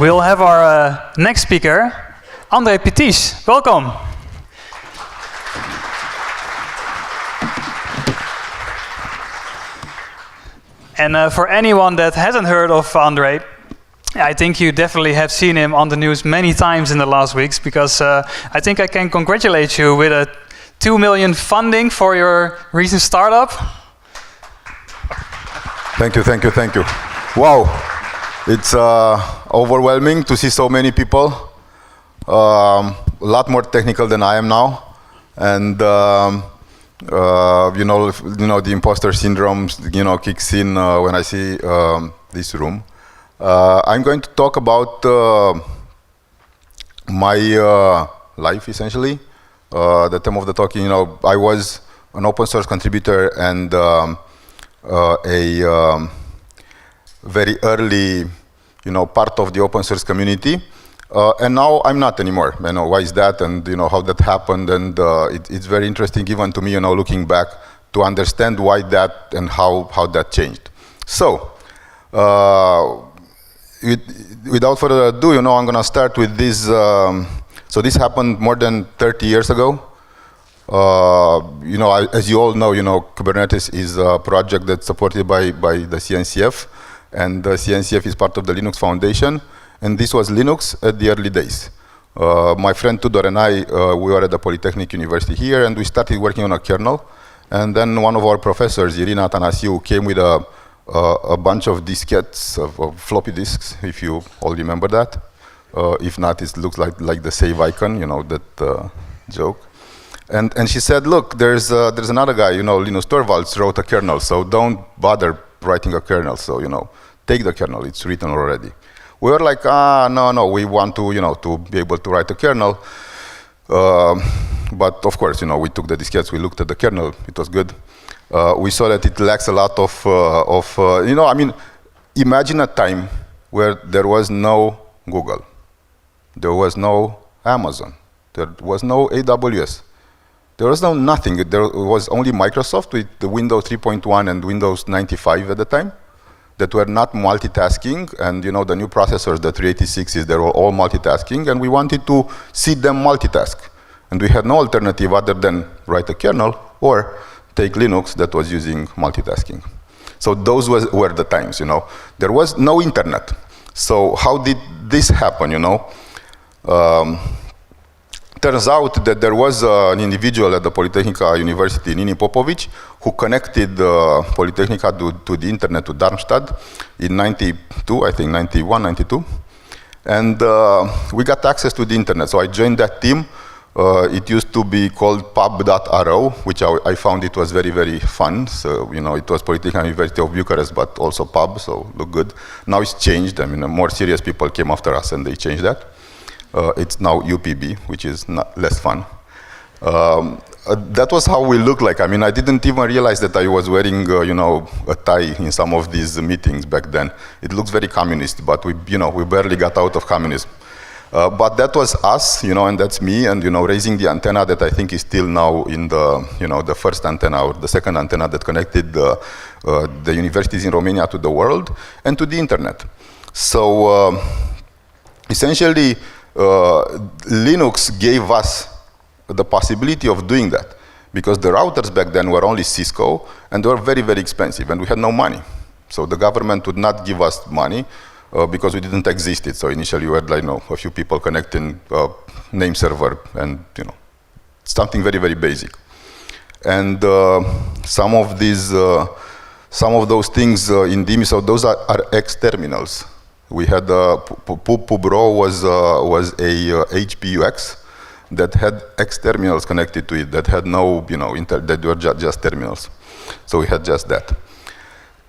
we'll have our next speaker, Andrei Pitiș. Welcome. And for anyone that hasn't heard of Andrei, I think you definitely have seen him on the news many times in the last weeks, because I think I can congratulate you with a 2 million funding for your recent startup. Thank you, thank you, thank you. Wow, it's overwhelming to see so many people. A lot more technical than I am now, and you know, the imposter syndrome, kicks in when I see this room. I'm going to talk about my life, essentially. The theme of the talk, I was an open source contributor and a very early, part of the open source community. And now I'm not anymore. Why is that, and how that happened, and it's very interesting even to me, looking back, to understand why that and how that changed. So, without further ado, I'm gonna start with this. So this happened more than 30 years ago. As you all know, Kubernetes is a project that's supported by the CNCF, and the CNCF is part of the Linux Foundation. And this was Linux at the early days. My friend Tudor and I, we were at the Polytechnic University here, and we started working on a kernel. And then one of our professors, Irina Atanasiu, came with a bunch of diskettes, of floppy disks, if you all remember that. If not, it looks like the save icon, that joke. And she said, look, there's another guy, Linus Torvalds wrote a kernel, so don't bother writing a kernel. So, take the kernel, it's written already. We were like, no, we want to, to be able to write a kernel. But of course, we took the diskettes, we looked at the kernel, it was good. We saw that it lacks a lot of imagine a time where there was no Google, there was no Amazon, there was no AWS, there was no nothing. There was only Microsoft with the Windows 3.1 and Windows 95 at the time, that were not multitasking, and the new processors, the 386s, they were all multitasking, and we wanted to see them multitask. And we had no alternative other than write a kernel or take Linux that was using multitasking. So those were the times, There was no internet. So how did this happen, Turns out that there was an individual at the Polytechnica University, Nini Popovic, who connected Polytechnica to the internet, to Darmstadt, in 92, I think, 91, 92. And we got access to the internet. So I joined that team. It used to be called pub.ro, which I found it was very, very fun. So, it was Polytechnica University of Bucharest, but also pub, so looked good. Now it's changed. More serious people came after us and they changed that. It's now UPB, which is less fun. That was how we looked like. I didn't even realize that I was wearing, a tie in some of these meetings back then. It looks very communist, but we barely got out of communism. But that was us, and that's me, and raising the antenna that I think is still now in the, the first antenna or the second antenna that connected the universities in Romania to the world and to the internet. So essentially, Linux gave us the possibility of doing that, because the routers back then were only Cisco, and they were very, very expensive, and we had no money. So the government would not give us money because we didn't exist it. So initially we had a few people connecting name server and something very, very basic. And some of those things in DIMI, so those are X terminals. We had PubRo was a HPUX that had X terminals connected to it, that had no, that were just terminals. So we had just that.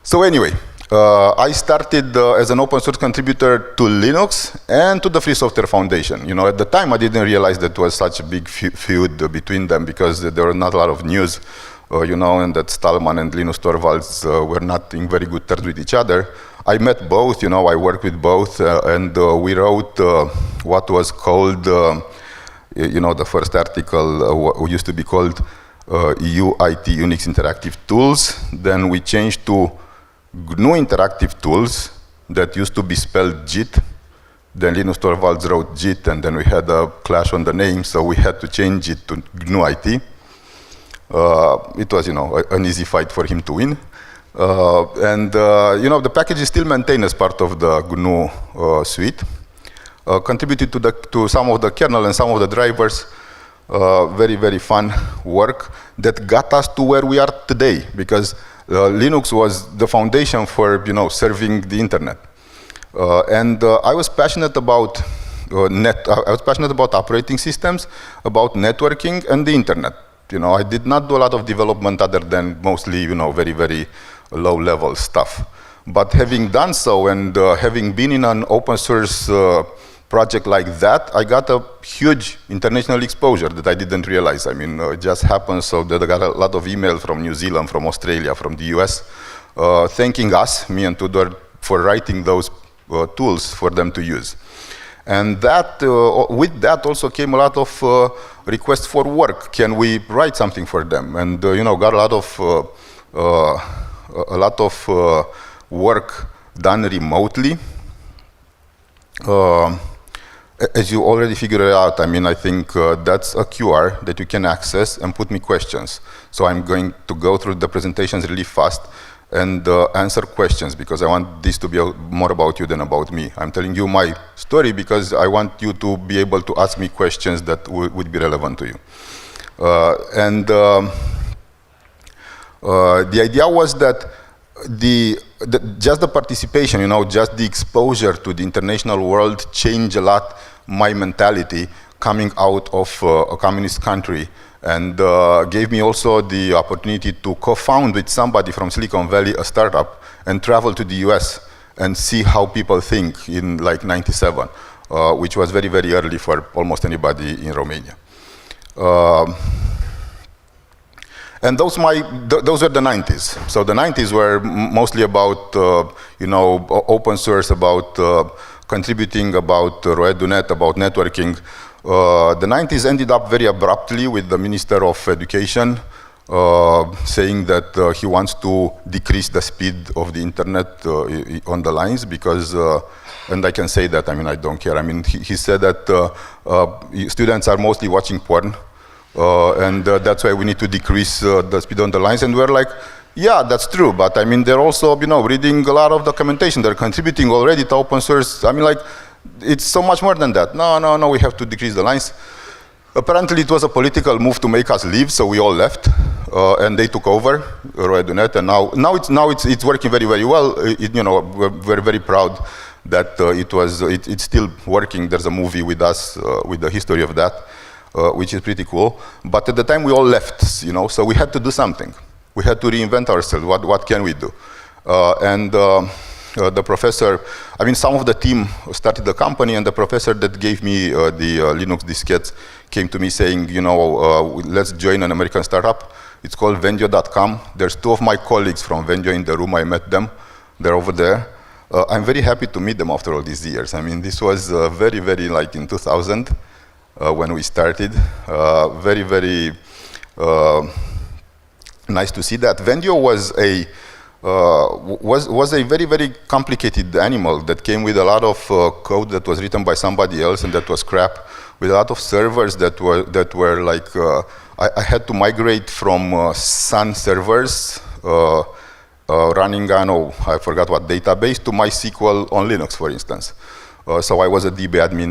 So anyway, I started as an open source contributor to Linux and to the Free Software Foundation. At the time I didn't realize that was such a big feud between them, because there were not a lot of news, and that Stallman and Linus Torvalds were not in very good terms with each other. I met both, I worked with both, and we wrote what was called, the first article used to be called UIT, Unix Interactive Tools. Then we changed to GNU Interactive Tools, that used to be spelled JIT, Then Linus Torvalds wrote JIT, and then we had a clash on the name, so we had to change it to GNU IT. It was, an easy fight for him to win. The package is still maintained as part of the GNU suite. Contributed to some of the kernel and some of the drivers. Very, very fun work that got us to where we are today, because Linux was the foundation for, serving the internet. I was passionate about I was passionate about operating systems, about networking, and the internet. I did not do a lot of development other than mostly, very, very low-level stuff. But having done so and having been in an open source project like that, I got a huge international exposure that I didn't realize. It just happened so that I got a lot of emails from New Zealand, from Australia, from the US, thanking us, me and Tudor, for writing those tools for them to use. And that, with that also came a lot of requests for work. Can we write something for them? And got a lot of work done remotely. As you already figured out, I think that's a QR that you can access and put me questions. So I'm going to go through the presentations really fast and answer questions, because I want this to be more about you than about me. I'm telling you my story because I want you to be able to ask me questions that would be relevant to you. The idea was that just the participation, just the exposure to the international world changed a lot my mentality coming out of a communist country, and gave me also the opportunity to co-found with somebody from Silicon Valley a startup and travel to the US and see how people think in like '97, which was very, very early for almost anybody in Romania. And those were the 90s. So the 90s were mostly about, open source, about contributing, about RoEduNet, about networking. The 90s ended up very abruptly with the Minister of Education saying that he wants to decrease the speed of the internet on the lines because, and I can say that, I don't care. He said that students are mostly watching porn. And that's why we need to decrease the speed on the lines. And we're like, yeah, that's true. But they're also, reading a lot of documentation. They're contributing already to open source. It's so much more than that. No, we have to decrease the lines. Apparently, it was a political move to make us leave, so we all left, and they took over RoEduNet. And now it's working very, very well. We're very proud that it's still working. There's a movie with us with the history of that. Which is pretty cool. But at the time we all left, so we had to do something. We had to reinvent ourselves. What can we do? The professor, some of the team started the company, and the professor that gave me the Linux diskettes came to me saying, let's join an American startup. It's called Vendio.com. There's two of my colleagues from Vendio in the room. I met them. They're over there. I'm very happy to meet them after all these years. This was very, very like in 2000. When we started, very, very nice to see that. Vendio was a very, very complicated animal that came with a lot of code that was written by somebody else and that was crap, with a lot of servers that were like I had to migrate from Sun servers running I forgot what database to MySQL on Linux, for instance. So I was a DB admin,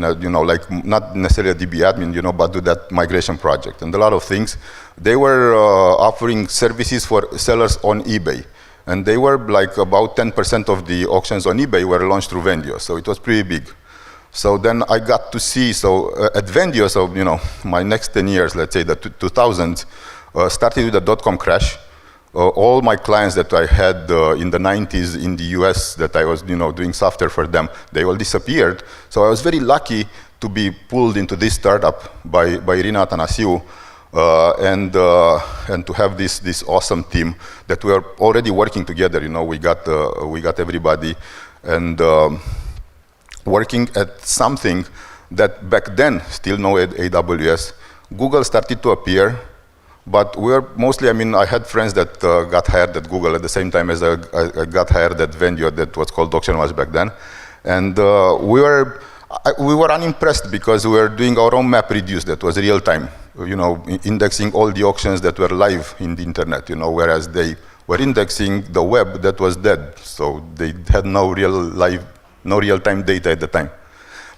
not necessarily a DB admin, but do that migration project. And a lot of things, they were offering services for sellers on eBay. And they were like about 10% of the auctions on eBay were launched through Vendio. So it was pretty big. So then I got to see, at Vendio, my next 10 years, let's say the 2000s, started with the dot-com crash. All my clients that I had in the 90s in the US that I was doing software for them, they all disappeared. So I was very lucky to be pulled into this startup by Irina Atanasiu and to have this awesome team that we are already working together. We got everybody and working at something that back then still no AWS. Google started to appear. But we're mostly, I had friends that got hired at Google at the same time as I got hired at Vendio, that was called AuctionWatch back then. And we were unimpressed because we were doing our own map reduce that was real time, indexing all the auctions that were live in the internet, whereas they were indexing the web that was dead. So they had no real time data at the time.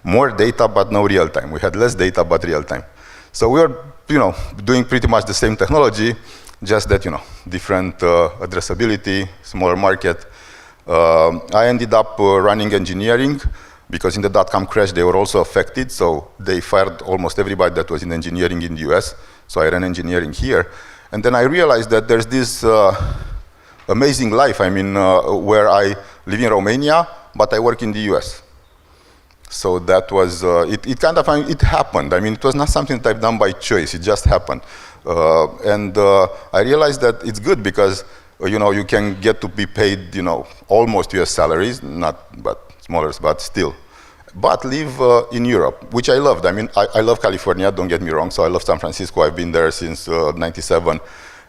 More data, but no real time. We had less data, but real time. So we were, doing pretty much the same technology, just that, different addressability, smaller market. I ended up running engineering because in the dot-com crash, they were also affected. So they fired almost everybody that was in engineering in the US. So I ran engineering here. And then I realized that there's this amazing life, where I live in Romania, but I work in the US. So that was, it happened. It was not something that I've done by choice, it just happened. I realized that it's good because, you can get to be paid, almost US salaries, not, but smaller, but still. But live in Europe, which I loved. I love California, don't get me wrong, so I love San Francisco. I've been there since '97,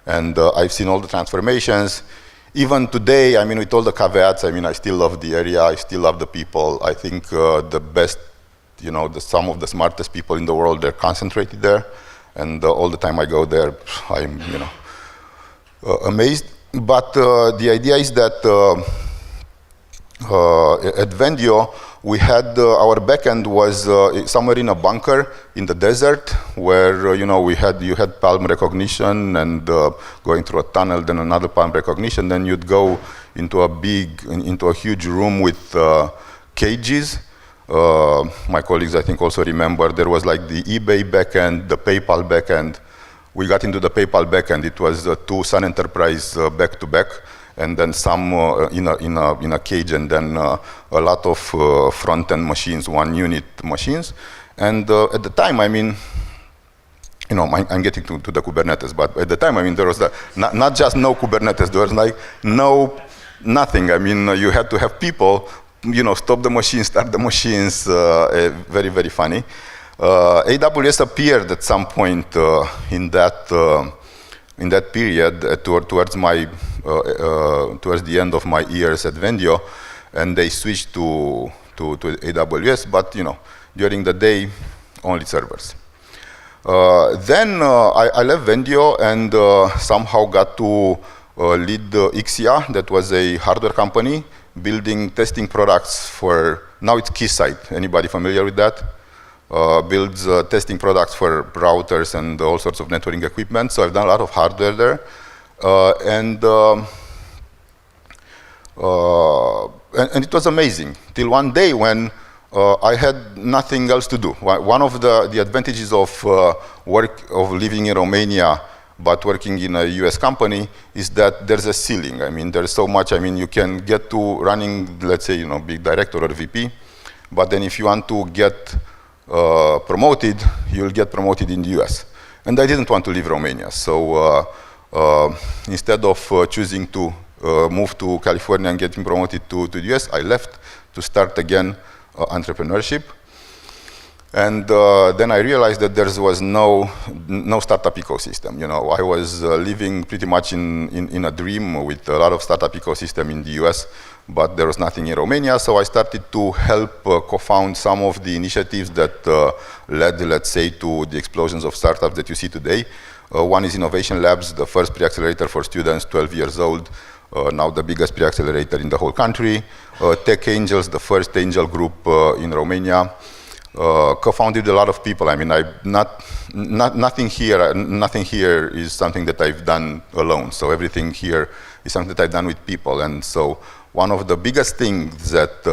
and I've seen all the transformations. Even today, with all the caveats, I still love the area, I still love the people. I think the best, some of the smartest people in the world, they're concentrated there. And all the time I go there, I'm, amazed. But the idea is that at Vendio, we had our backend was somewhere in a bunker in the desert where you had palm recognition and going through a tunnel, then another palm recognition, then you'd go into a huge room with cages. My colleagues, I think, also remember there was like the eBay backend, the PayPal backend. We got into the PayPal backend. It was two Sun Enterprise back to back. And then some in a cage, and then a lot of front-end machines, one-unit machines. And at the time, I'm getting to the Kubernetes, but at the time, there was not just no Kubernetes, there was like nothing. You had to have people, stop the machines, start the machines, very, very funny. AWS appeared at some point in that period towards the end of my years at Vendio, and they switched to AWS, but during the day, only servers. Then I left Vendio and somehow got to lead Ixia, that was a hardware company, building testing products for, now it's Keysight. Anybody familiar with that? Builds testing products for routers and all sorts of networking equipment. So I've done a lot of hardware there. And it was amazing till one day when I had nothing else to do. One of the advantages of living in Romania but working in a US company is that there's a ceiling. There's so much. You can get to running, let's say, big director or VP, but then if you want to get promoted, you'll get promoted in the US. And I didn't want to leave Romania, so instead of choosing to move to California and getting promoted to the US, I left to start again entrepreneurship. And then I realized that there was no startup ecosystem. I was living pretty much in a dream with a lot of startup ecosystem in the US, but there was nothing in Romania. So I started to help co-found some of the initiatives that led, let's say, to the explosions of startups that you see today. One is Innovation Labs, the first pre-accelerator for students 12 years old, now the biggest pre-accelerator in the whole country. Tech Angels, the first angel group in Romania. Co-founded a lot of people. Nothing here is something that I've done alone. So everything here is something that I've done with people. And so one of the biggest things that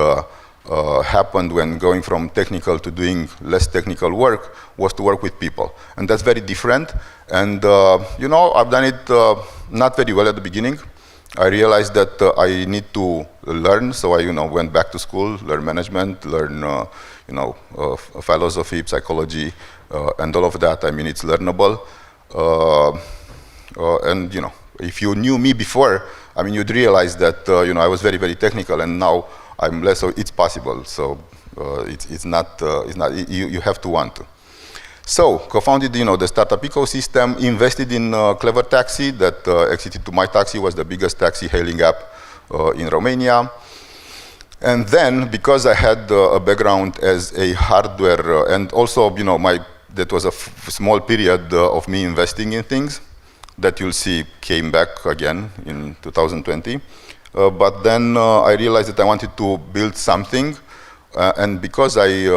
happened when going from technical to doing less technical work was to work with people. And that's very different. And I've done it not very well at the beginning. I realized that I need to learn, so I went back to school, learn management, learn philosophy, psychology, and all of that. It's learnable. And if you knew me before, you'd realize that I was very, very technical, and now I'm less. So it's possible. So it's not. You have to want to. So co-founded, the startup ecosystem, invested in Clever Taxi that exited to My Taxi, was the biggest taxi hailing app in Romania. And then, because I had a background as a hardware, and also, that was a small period of me investing in things that you'll see came back again in 2020. But then I realized that I wanted to build something, and because I,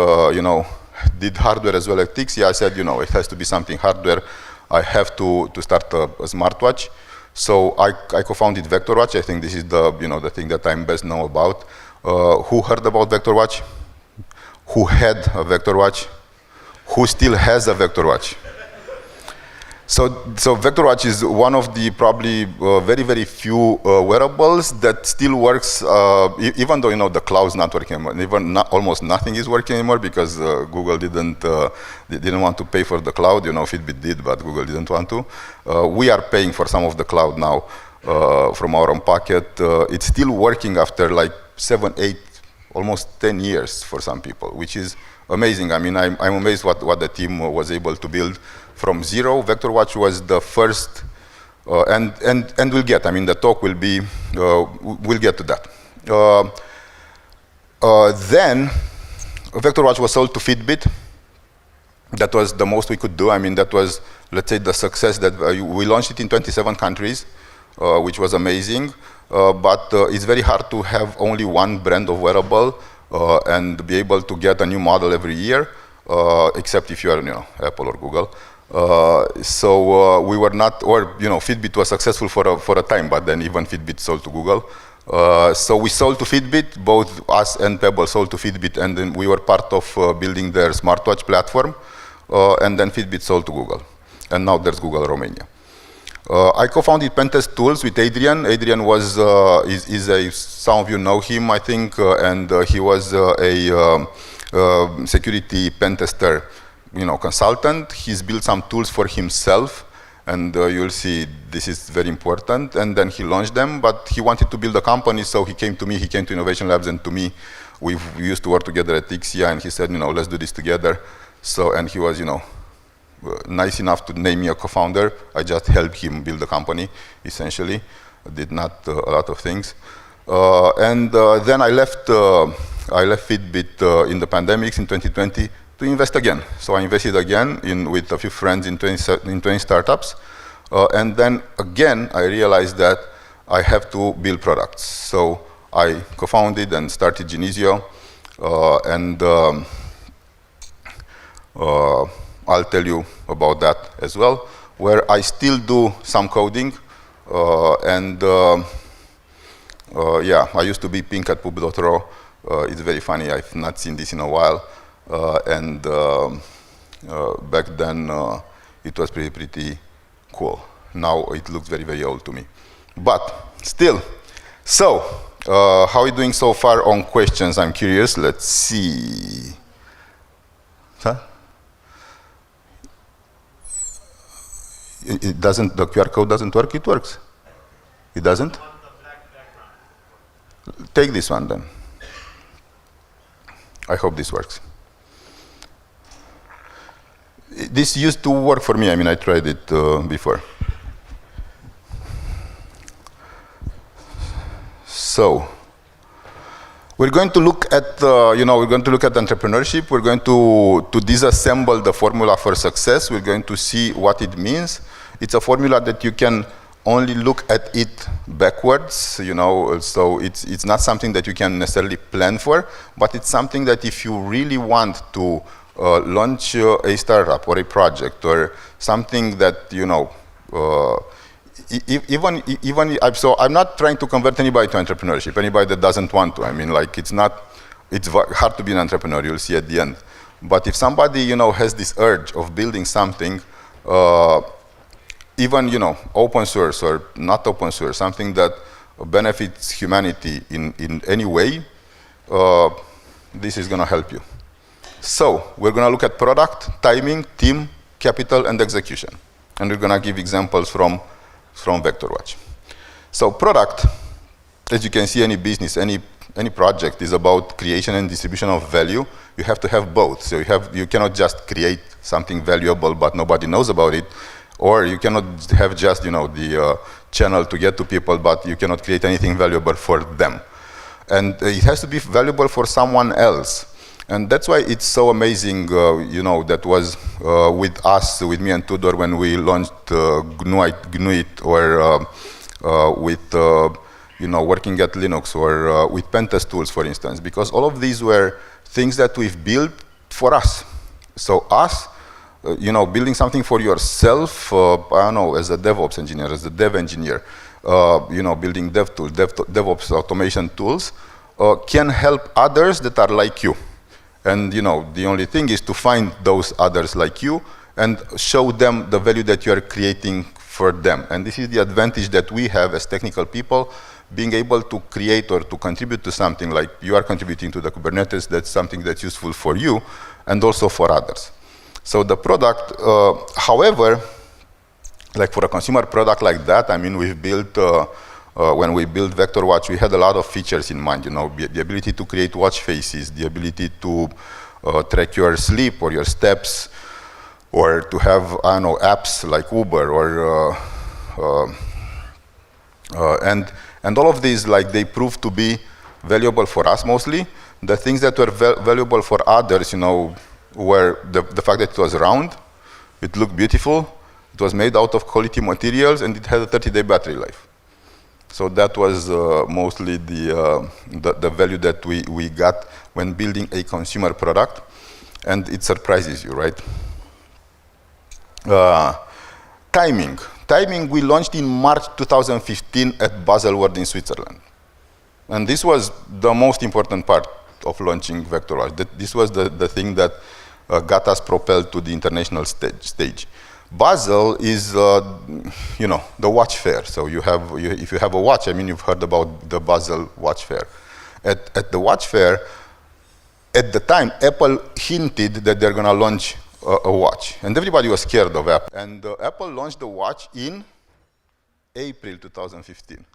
did hardware as well at Tixia, I said, it has to be something hardware. I have to start a smartwatch. So I co-founded VectorWatch. I think this is the thing that I'm best known about. Who heard about VectorWatch? Who had a VectorWatch? Who still has a VectorWatch? So VectorWatch is one of the probably very, very few wearables that still works, even though the cloud's not working anymore. Almost nothing is working anymore because Google didn't want to pay for the cloud. Fitbit did, but Google didn't want to. We are paying for some of the cloud now from our own pocket. It's still working after like 7, 8, almost 10 years for some people, which is amazing. I mean, I'm amazed what the team was able to build from zero. VectorWatch was the first, and we'll get. I mean, the talk will be. We'll get to that. Then, VectorWatch was sold to Fitbit. That was the most we could do. I mean, that was, let's say, the success that we launched it in 27 countries, which was amazing. But it's very hard to have only one brand of wearable and be able to get a new model every year, except if you are, Apple or Google. So we were not, or Fitbit was successful for a time, but then even Fitbit sold to Google. So we sold to Fitbit, both us and Pebble sold to Fitbit, and then we were part of building their smartwatch platform, and then Fitbit sold to Google, and now there's Google Romania. I co-founded Pentest Tools with Adrian. Adrian was some of you know him, I think, and he was a security pen tester, consultant. He's built some tools for himself, and you'll see this is very important. And then he launched them, but he wanted to build a company, so he came to me. He came to Innovation Labs and to me. We used to work together at Tixia, and he said, let's do this together. So, and he was, nice enough to name me a co-founder. I just helped him build the company, essentially. I did not a lot of things. And then I left Fitbit in the pandemics in 2020 to invest again. So I invested again with a few friends in 20 startups. And then again, I realized that I have to build products. So I co-founded and started Genezio. I'll tell you about that as well, where I still do some coding. Yeah, I used to be pink at poop.ro. It's very funny. I've not seen this in a while. Back then, it was pretty cool. Now it looks very, very old to me. But still, so how are we doing so far on questions? I'm curious. Let's see. Huh? It doesn't, the QR code doesn't work? It works. It doesn't? Take this one then. I hope this works. This used to work for me. I mean, I tried it before. So, we're going to look at, we're going to look at entrepreneurship. We're going to disassemble the formula for success. We're going to see what it means. It's a formula that you can only look at it backwards, so it's not something that you can necessarily plan for, but it's something that if you really want to launch a startup or a project or something that, so I'm not trying to convert anybody to entrepreneurship, anybody that doesn't want to. I mean, like, it's hard to be an entrepreneur, you'll see at the end. But if somebody, has this urge of building something, even, open source or not open source, something that benefits humanity in any way, this is going to help you. So, we're going to look at product, timing, team, capital, and execution. And we're going to give examples from VectorWatch. So, product, as you can see, any business, any project is about creation and distribution of value. You have to have both. So you cannot just create something valuable, but nobody knows about it. Or you cannot have just, the channel to get to people, but you cannot create anything valuable for them. And it has to be valuable for someone else. And that's why it's so amazing, that was with us, with me and Tudor, when we launched GNU-it, or with, working at Linux, or with pentest tools, for instance, because all of these were things that we've built for us. So us, building something for yourself, I don't know, as a DevOps engineer, as a dev engineer, building dev tools, DevOps automation tools, can help others that are like you. And the only thing is to find those others like you and show them the value that you are creating for them. And this is the advantage that we have as technical people, being able to create or to contribute to something like you are contributing to the Kubernetes, that's something that's useful for you and also for others. So the product, however, like for a consumer product like that, I mean, we've built, when we built VectorWatch, we had a lot of features in mind, the ability to create watch faces, the ability to track your sleep or your steps, or to have, I don't know, apps like Uber, or, and all of these, like, they proved to be valuable for us mostly. The things that were valuable for others, were the fact that it was round, it looked beautiful, it was made out of quality materials, and it had a 30-day battery life. So that was mostly the value that we got when building a consumer product, and it surprises you, right? Timing, we launched in March 2015 at Basel in Switzerland. And this was the most important part of launching VectorWatch. This was the thing that got us propelled to the international stage. Basel is, the watch fair. So if you have a watch, I mean, you've heard about the Basel watch fair. At the watch fair, at the time, Apple hinted that they're going to launch a watch. And everybody was scared of Apple. And Apple launched the watch in April 2015.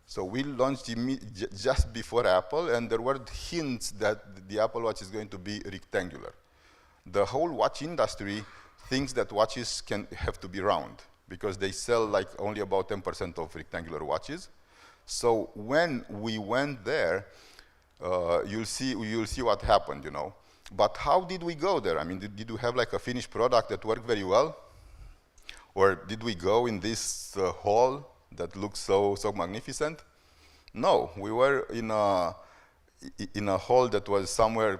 So we launched just before Apple, and there were hints that the Apple Watch is going to be rectangular. The whole watch industry thinks that watches have to be round, because they sell like only about 10% of rectangular watches. So when we went there, you'll see what happened, But how did we go there? I mean, did we have like a finished product that worked very well? Or did we go in this hall that looks so magnificent? No, we were in a hall that was somewhere,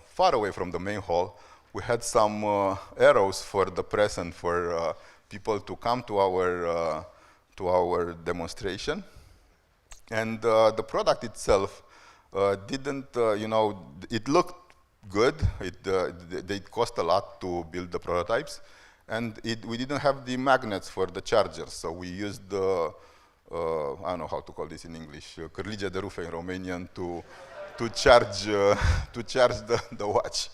far away from the main hall. We had some arrows for the press and for people to come to our demonstration. And the product itself didn't, it looked good. It cost a lot to build the prototypes. And we didn't have the magnets for the chargers, so we used the, I don't know how to call this in English, cârlige de rufe in Romanian, to charge the watch.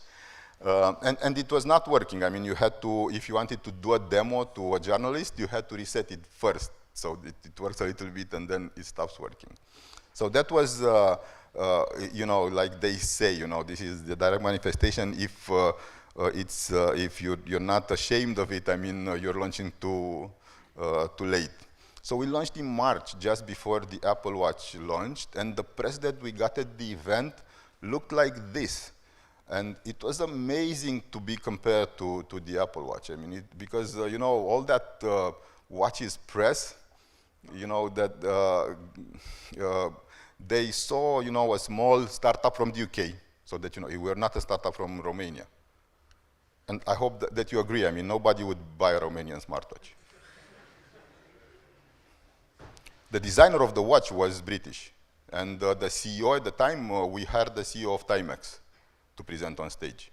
And it was not working. I mean, you had to, if you wanted to do a demo to a journalist, you had to reset it first. So it works a little bit and then it stops working. So that was, like they say, this is the direct manifestation. If you're not ashamed of it, I mean, you're launching too late. So we launched in March, just before the Apple Watch launched, and the press that we got at the event looked like this. And it was amazing to be compared to the Apple Watch. I mean, because, all that watches press, that they saw, a small startup from the UK, so that, we're not a startup from Romania. And I hope that you agree. I mean, nobody would buy a Romanian smartwatch. The designer of the watch was British. And the CEO at the time, we hired the CEO of Timex to present on stage.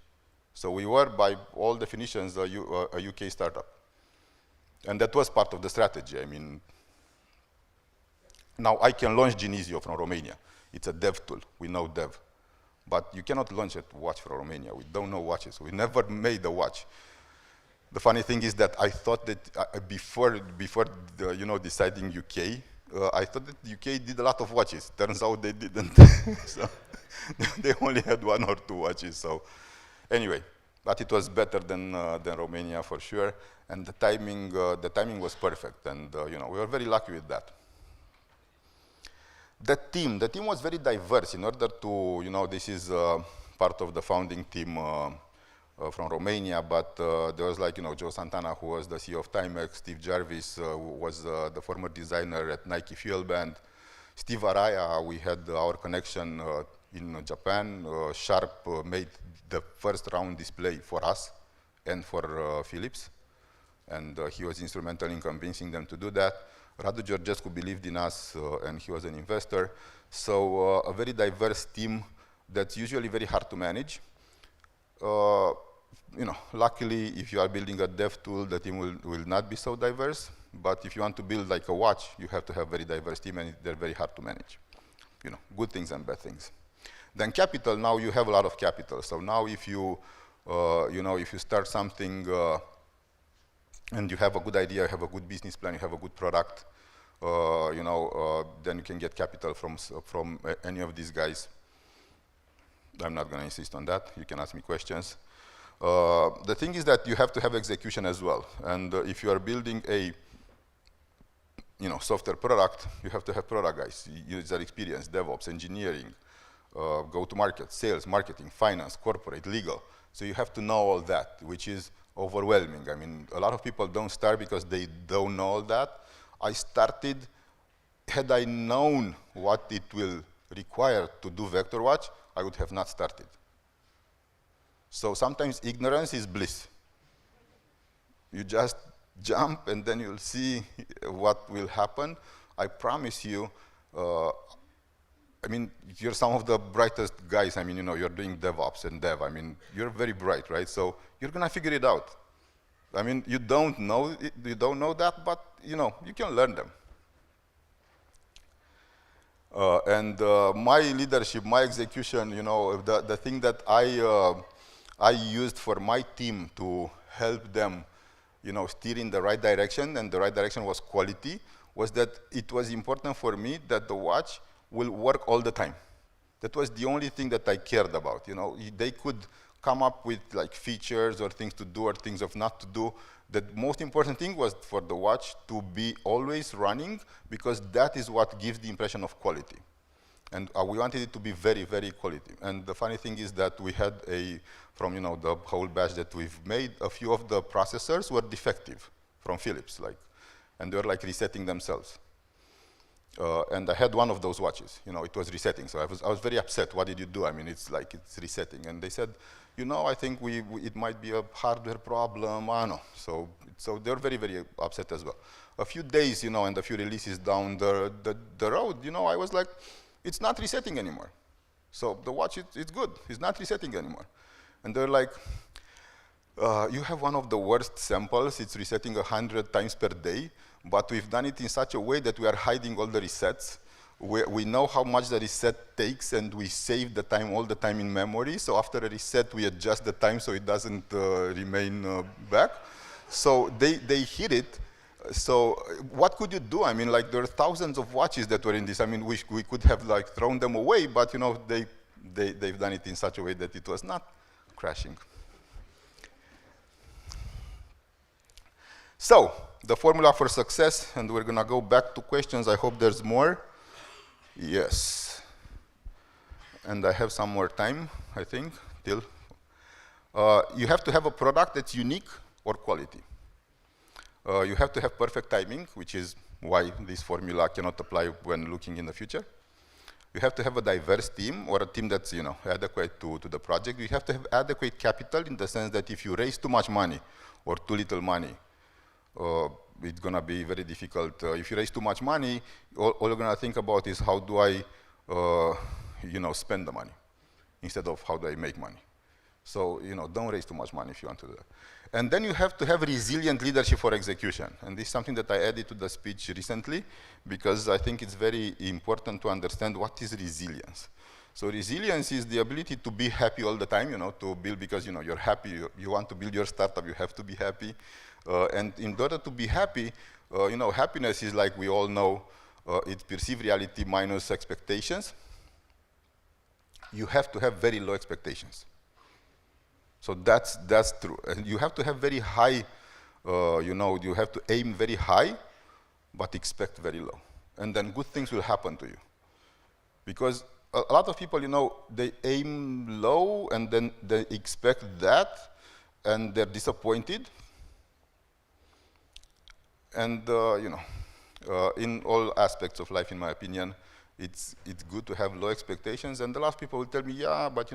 So we were, by all definitions, a UK startup. And that was part of the strategy. I mean, now I can launch Genezio from Romania. It's a dev tool. We know dev. But you cannot launch a watch from Romania. We don't know watches. We never made a watch. The funny thing is that I thought that before deciding UK, I thought that the UK did a lot of watches. Turns out they didn't. So they only had 1 or 2 watches. So anyway, but it was better than Romania for sure. And the timing was perfect. And we were very lucky with that. The team was very diverse. In order to, this is part of the founding team from Romania, but there was like, Joe Santana, who was the CEO of Timex, Steve Jarvis, who was the former designer at Nike Fuel Band, Steve Araya, we had our connection in Japan. Sharp made the first round display for us and for Philips, and he was instrumental in convincing them to do that. Radu Georgescu believed in us, and he was an investor. So a very diverse team that's usually very hard to manage. Luckily, if you are building a dev tool, the team will not be so diverse. But if you want to build like a watch, you have to have very diverse team, and they're very hard to manage. Good things and bad things. Then capital. Now you have a lot of capital. So now if you, if you start something and you have a good idea, you have a good business plan, you have a good product, then you can get capital from any of these guys. I'm not going to insist on that. You can ask me questions. The thing is that you have to have execution as well. And if you are building a software product, you have to have product guys, user experience, DevOps, engineering, go-to-market, sales, marketing, finance, corporate, legal. So you have to know all that, which is overwhelming. I mean, a lot of people don't start because they don't know all that. I started, had I known what it will require to do Vector Watch, I would have not started. So sometimes ignorance is bliss. You just jump and then you'll see what will happen. I promise you, you're some of the brightest guys. You're doing DevOps and Dev. You're very bright, right? So you're gonna figure it out. You don't know that, but you can learn them. And my leadership, my execution, the thing that I used for my team to help them, steer in the right direction, and the right direction was quality, was that it was important for me that the watch will work all the time. That was the only thing that I cared about. They could come up with like features or things to do or things of not to do. The most important thing was for the watch to be always running, because that is what gives the impression of quality. And we wanted it to be very, very quality. And the funny thing is that we had from the whole batch that we've made, a few of the processors were defective from Philips, and they were resetting themselves. And I had one of those watches, it was resetting. So I was very upset. What did you do? It's resetting. And they said, I think it might be a hardware problem. I don't know. So they're very, very upset as well. A few days, and a few releases down the road, I was like, it's not resetting anymore. So the watch, it's good. It's not resetting anymore. And they're like, you have one of the worst samples. It's resetting 100 times per day, but we've done it in such a way that we are hiding all the resets. We know how much the reset takes, and we save the time all the time in memory. So after a reset, we adjust the time so it doesn't remain back. So they hit it. So what could you do? There are thousands of watches that were in this. We could have thrown them away, but they've done it in such a way that it was not crashing. So the formula for success, and we're gonna go back to questions. I hope there's more. Yes. And I have some more time, I think, till. You have to have a product that's unique or quality. You have to have perfect timing, which is why this formula cannot apply when looking in the future. You have to have a diverse team, or a team that's adequate to the project. You have to have adequate capital, in the sense that if you raise too much money or too little money, it's going to be very difficult. If you raise too much money, all you're going to think about is how do I spend the money, instead of how do I make money. So don't raise too much money if you want to do that. And then you have to have resilient leadership for execution. And this is something that I added to the speech recently, because I think it's very important to understand what is resilience. So resilience is the ability to be happy all the time, to build, because you're happy, you want to build your startup, you have to be happy. And in order to be happy, happiness is, like we all know, it's perceived reality minus expectations. You have to have very low expectations. So that's true. And you have to have very high, you have to aim very high, but expect very low. And then good things will happen to you. Because a lot of people, they aim low and then they expect that, and they're disappointed. And in all aspects of life, in my opinion, it's good to have low expectations. And a lot of people will tell me, yeah, but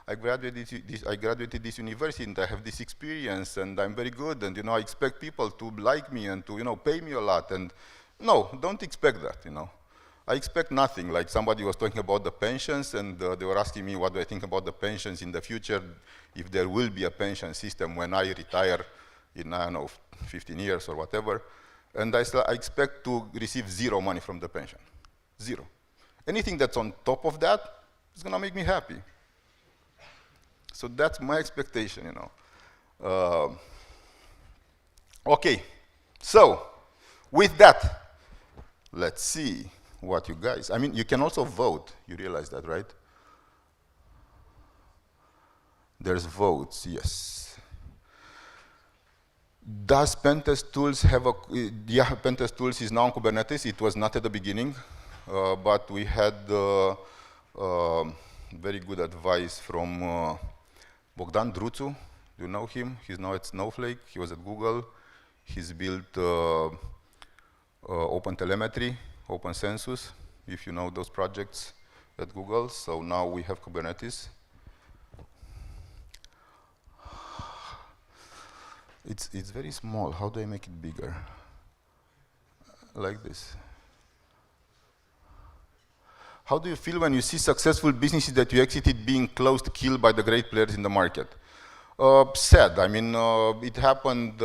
I graduated this university and I have this experience and I'm very good, and I expect people to like me and to pay me a lot. And no, don't expect that. I expect nothing. Like somebody was talking about the pensions, and they were asking me what do I think about the pensions in the future, if there will be a pension system when I retire in, I don't know, 15 years or whatever. And I expect to receive zero money from the pension. Zero. Anything that's on top of that is going to make me happy. So that's my expectation, Okay, so with that, let's see what you guys, you can also vote. You realize that, right? There's votes, yes. Does Pentest Tools have yeah, Pentest Tools is now on Kubernetes. It was not at the beginning, but we had very good advice from Bogdan Druțu. Do you know him? He's now at Snowflake. He was at Google. He's built OpenTelemetry, OpenCensus, if you know those projects at Google. So now we have Kubernetes. It's very small. How do I make it bigger? Like this. How do you feel when you see successful businesses that you exited being closed, killed by the great players in the market? Sad. It happened.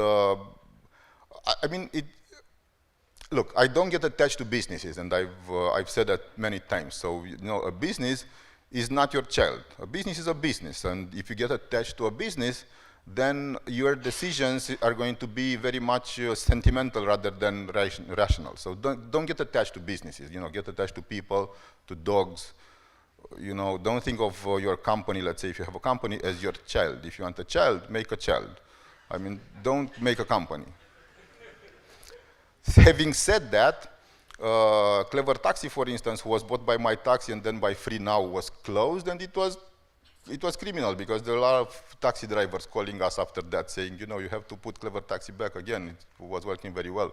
Look, I don't get attached to businesses, and I've said that many times. So a business is not your child. A business is a business, and if you get attached to a business, then your decisions are going to be very much sentimental rather than rational. So don't get attached to businesses. Get attached to people, to dogs. Don't think of your company, let's say if you have a company, as your child. If you want a child, make a child. Don't make a company. Having said that, Clever Taxi, for instance, was bought by My Taxi and then by Free Now was closed, and it was criminal because there are a lot of taxi drivers calling us after that saying, you have to put Clever Taxi back again. It was working very well.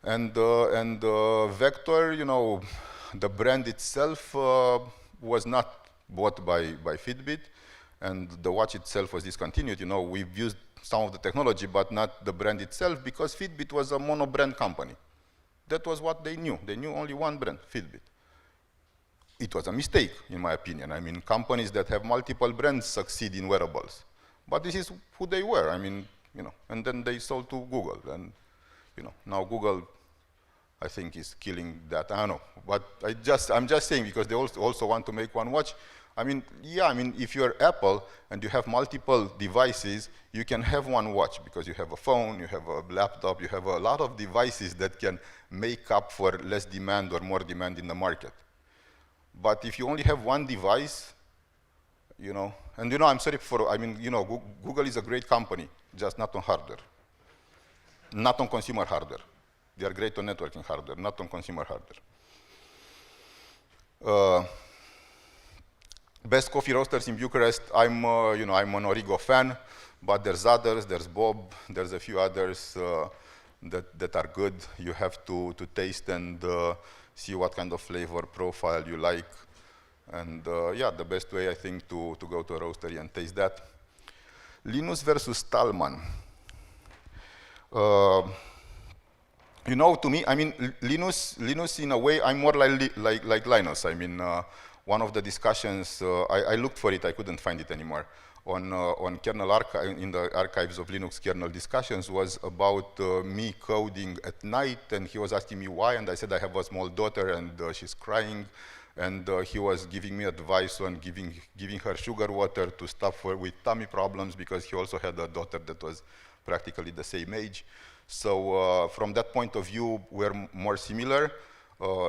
And Vector, the brand itself was not bought by Fitbit, and the watch itself was discontinued. We've used some of the technology, but not the brand itself, because Fitbit was a mono-brand company. That was what they knew. They knew only one brand, Fitbit. It was a mistake, in my opinion. Companies that have multiple brands succeed in wearables. But this is who they were. And then they sold to Google. And, now Google, I think, is killing that. I don't know. But I'm just saying, because they also want to make one watch. If you're Apple and you have multiple devices, you can have one watch because you have a phone, you have a laptop, you have a lot of devices that can make up for less demand or more demand in the market. But if you only have one device, and I'm sorry Google is a great company, just not on hardware, not on consumer hardware. They are great on networking hardware, not on consumer hardware. Best coffee roasters in Bucharest. I'm an Origo fan, but there's others. There's Bob. There's a few others that are good. You have to taste and see what kind of flavor profile you like. And the best way, I think, to go to a roastery and taste that. Linus versus Stallman. To me, Linus in a way, I'm more like Linus. One of the discussions, I looked for it, I couldn't find it anymore, on kernel archive, in the archives of Linux kernel discussions, was about me coding at night, and he was asking me why, and I said I have a small daughter and she's crying, and he was giving me advice on giving her sugar water to stop her with tummy problems, because he also had a daughter that was practically the same age. So from that point of view, we're more similar.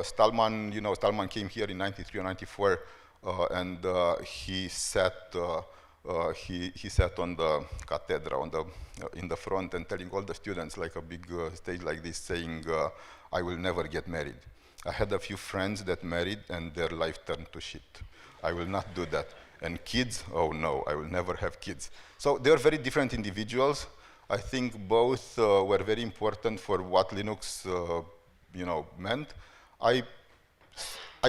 Stallman came here in '93 or '94, and he sat on the cathedra in the front and telling all the students, like a big stage like this, saying, "I will never get married." I had a few friends that married and their life turned to shit. I will not do that. And kids, oh no, I will never have kids. So they are very different individuals. I think both were very important for what Linux meant. I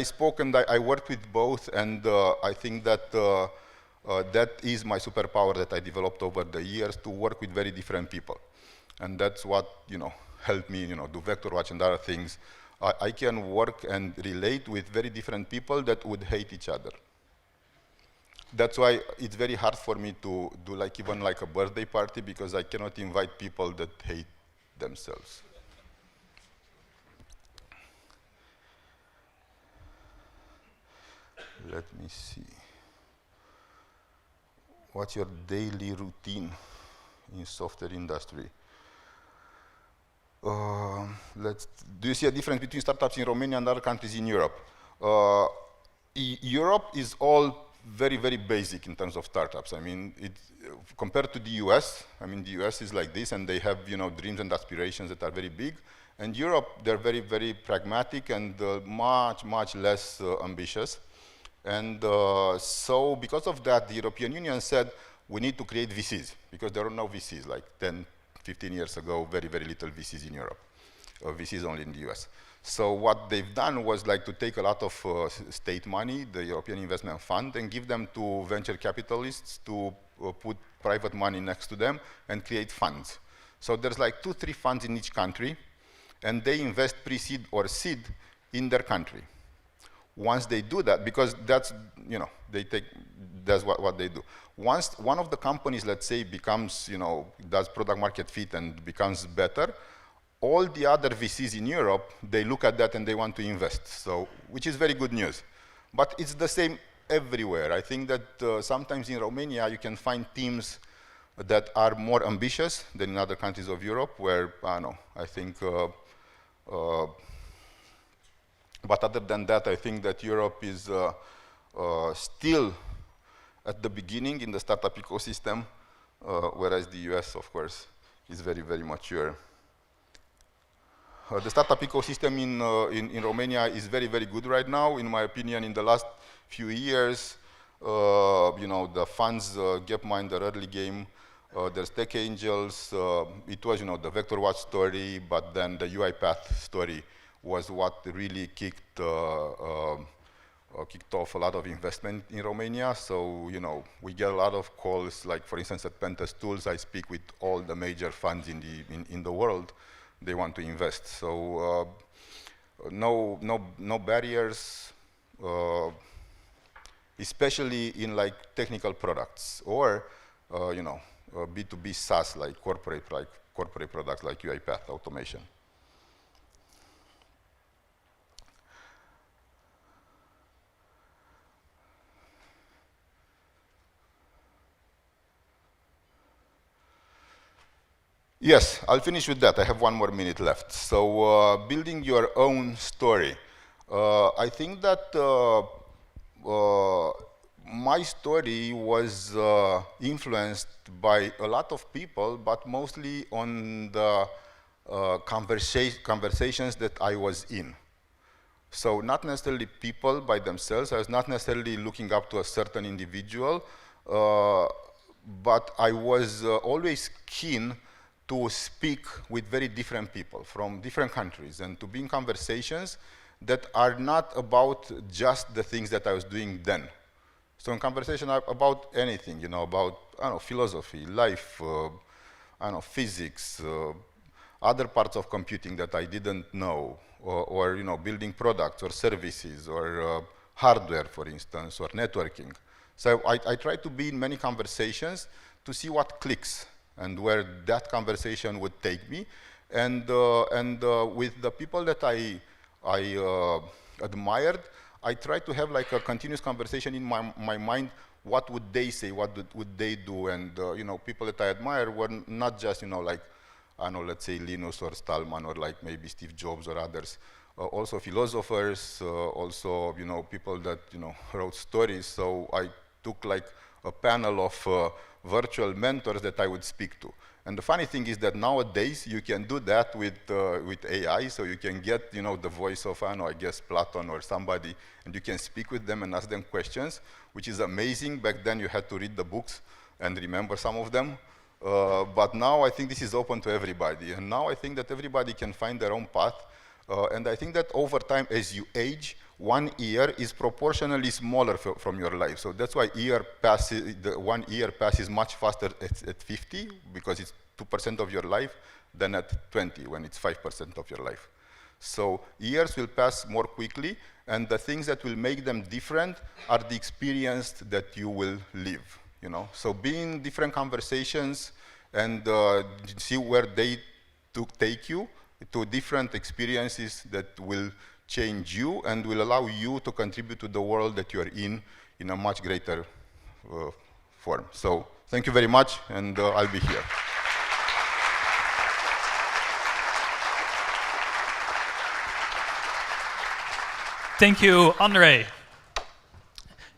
spoke and I worked with both, and I think that that is my superpower that I developed over the years, to work with very different people. And that's what helped me do VectorWatch and other things. I can work and relate with very different people that would hate each other. That's why it's very hard for me to do even a birthday party, because I cannot invite people that hate themselves. Let me see. What's your daily routine in software industry? Do you see a difference between startups in Romania and other countries in Europe? Europe is all very, very basic in terms of startups. I mean, compared to the US, the US is like this, and they have dreams and aspirations that are very big. And Europe, they're very, very pragmatic and much, much less ambitious. And so because of that, the European Union said, we need to create VCs, because there are no VCs. Like 10, 15 years ago, very, very little VCs in Europe. VCs only in the US. So what they've done was to take a lot of state money, the European Investment Fund, and give them to venture capitalists to put private money next to them and create funds. So there's 2, 3 funds in each country, and they invest pre-seed or seed in their country. Once they do that, because that's, that's what they do. Once one of the companies, let's say, becomes, does product market fit and becomes better, all the other VCs in Europe, they look at that and they want to invest, so, which is very good news. But it's the same everywhere. I think that sometimes in Romania you can find teams that are more ambitious than in other countries of Europe, where, I don't know, I think, but other than that, I think that Europe is still at the beginning in the startup ecosystem, whereas the US, of course, is very, very mature. The startup ecosystem in Romania is very, very good right now. In my opinion, in the last few years, the funds, Gapmind, the early game, there's Tech Angels. It was, the VectorWatch story, but then the UiPath story was what really kicked off a lot of investment in Romania. So, we get a lot of calls, like for instance at Pentest Tools, I speak with all the major funds in the world. They want to invest. So no barriers, especially in technical products, or B2B SaaS, like corporate products like UiPath automation. Yes, I'll finish with that. I have 1 more minute left. So building your own story. I think that my story was influenced by a lot of people, but mostly on the conversations that I was in. So not necessarily people by themselves. I was not necessarily looking up to a certain individual, but I was always keen to speak with very different people from different countries and to be in conversations that are not about just the things that I was doing then. So in conversation about anything, about, I don't know, philosophy, life, I don't know, physics, other parts of computing that I didn't know, or building products or services or hardware, for instance, or networking. So I try to be in many conversations to see what clicks and where that conversation would take me, and with the people that I admired, I tried to have a continuous conversation in my mind. What would they say? What would they do? And people that I admire were not just I don't know, let's say Linus or Stallman or maybe Steve Jobs or others. Also philosophers, also people that wrote stories. So I took a panel of virtual mentors that I would speak to. And the funny thing is that nowadays you can do that with AI, so you can get the voice of, I guess, Platon or somebody, and you can speak with them and ask them questions, which is amazing. Back then you had to read the books and remember some of them. But now I think this is open to everybody. And now I think that everybody can find their own path. And I think that over time, as you age, 1 year is proportionally smaller from your life. So that's why the 1 year passes much faster at 50, because it's 2% of your life, than at 20, when it's 5% of your life. So years will pass more quickly, and the things that will make them different are the experience that you will live. So be in different conversations and see where they take you to different experiences that will change you and will allow you to contribute to the world that you are in a much greater form. So thank you very much, and I'll be here. Thank you, Andrei.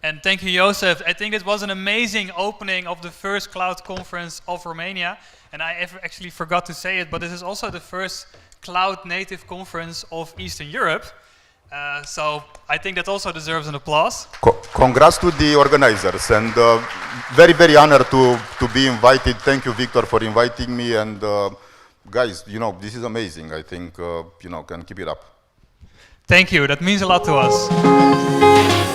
And thank you, Joseph. I think it was an amazing opening of the first cloud conference of Romania. And I actually forgot to say it, but this is also the first cloud native conference of Eastern Europe. So I think that also deserves an applause. Congrats to the organizers, and very, very honored to be invited. Thank you, Victor, for inviting me. And guys, this is amazing. I think, can keep it up. Thank you. That means a lot to us.